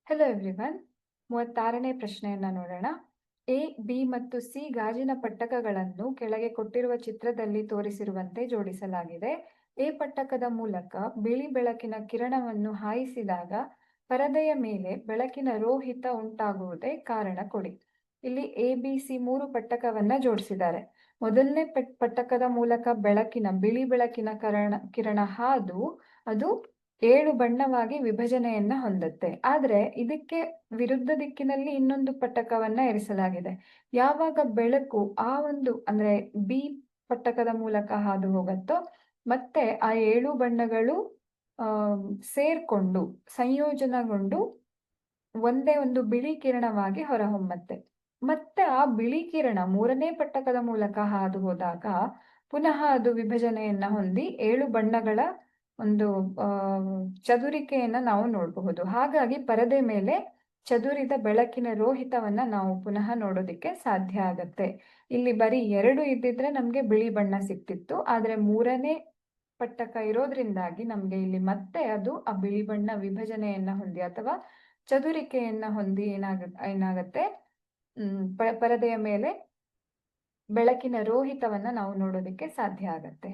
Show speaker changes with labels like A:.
A: Hello everyone. 36ನೇ ಪ್ರಶ್ನೆಯನ್ನ ನೋಡೋಣ. A, B ಮತ್ತು ಸಿ ಗಾಜಿನ ಪಟ್ಟಕಗಳನ್ನು ಕೆಳಗೆ ಕೊಟ್ಟಿರುವ ಚಿತ್ರದಲ್ಲಿ ತೋರಿಸಿರುವಂತೆ ಜೋಡಿಸಲಾಗಿದೆ. ಎ ಪಟ್ಟಕದ ಮೂಲಕ ಬಿಳಿ ಬೆಳಕಿನ ಕಿರಣವನ್ನು ಹಾಯಿಸಿದಾಗ ಪರದೆಯ ಮೇಲೆ ಬೆಳಕಿನ ರೋಹಿತ ಉಂಟಾಗುವುದೇ ಕಾರಣ ಕೊಡಿ. ಇಲ್ಲಿ ಎ, ಬಿ, ಸಿ 3 ಪಟ್ಟಕವನ್ನ ಜೋಡಿಸಿದ್ದಾರೆ. ಮೊದಲನೇ ಪಟ್ಟಕದ ಮೂಲಕ ಬಿಳಿ ಬೆಳಕಿನ ಕಿರಣ ಹಾದು ಅದು 7 ಬಣ್ಣವಾಗಿ ವಿಭಜನೆಯನ್ನ ಹೊಂದುತ್ತೆ. ಆದ್ರೆ ಇದಕ್ಕೆ ವಿರುದ್ಧ ದಿಕ್ಕಿನಲ್ಲಿ ಇನ್ನೊಂದು ಪಟ್ಟಕವನ್ನ ಇರಿಸಲಾಗಿದೆ. ಯಾವಾಗ ಬೆಳಕು ಅಂದ್ರೆ ಬಿ ಪಟ್ಟಕದ ಮೂಲಕ ಹಾದು ಹೋಗುತ್ತೋ ಮತ್ತೆ ಆ 7 ಬಣ್ಣಗಳು ಸೇರ್ಕೊಂಡು ಸಂಯೋಜನೆಗೊಂಡು ಒಂದೇ ಒಂದು ಬಿಳಿ ಕಿರಣವಾಗಿ ಹೊರಹೊಮ್ಮತ್ತೆ. ಮತ್ತೆ ಆ ಬಿಳಿ ಕಿರಣ 3ನೇ ಪಟ್ಟಕದ ಮೂಲಕ ಹಾದು ಹೋದಾಗ ಪುನಃ ಅದು ವಿಭಜನೆಯನ್ನ ಹೊಂದಿ 7 ಬಣ್ಣಗಳ ಒಂದು ಚದುರಿಕೆಯನ್ನ ನಾವು ನೋಡಬಹುದು. ಹಾಗಾಗಿ ಪರದೆ ಮೇಲೆ ಚದುರಿದ ಬೆಳಕಿನ ರೋಹಿತವನ್ನ ನಾವು ಪುನಃ ನೋಡೋದಿಕ್ಕೆ ಸಾಧ್ಯ ಆಗತ್ತೆ. ಇಲ್ಲಿ ಬರೀ 2 ಇದ್ದಿದ್ರೆ ನಮ್ಗೆ ಬಿಳಿ ಬಣ್ಣ ಸಿಕ್ತಿತ್ತು. ಆದ್ರೆ 3ನೇ ಪಟ್ಟಕ ಇರೋದ್ರಿಂದಾಗಿ ನಮ್ಗೆ ಇಲ್ಲಿ ಮತ್ತೆ ಅದು ಆ ಬಿಳಿ ಬಣ್ಣ ವಿಭಜನೆಯನ್ನ ಹೊಂದಿ ಅಥವಾ ಚದುರಿಕೆಯನ್ನ ಹೊಂದಿ ಏನಾಗತ್ತೆ ಪರದೆಯ ಮೇಲೆ ಬೆಳಕಿನ ರೋಹಿತವನ್ನ ನಾವು ನೋಡೋದಿಕ್ಕೆ ಸಾಧ್ಯ ಆಗತ್ತೆ.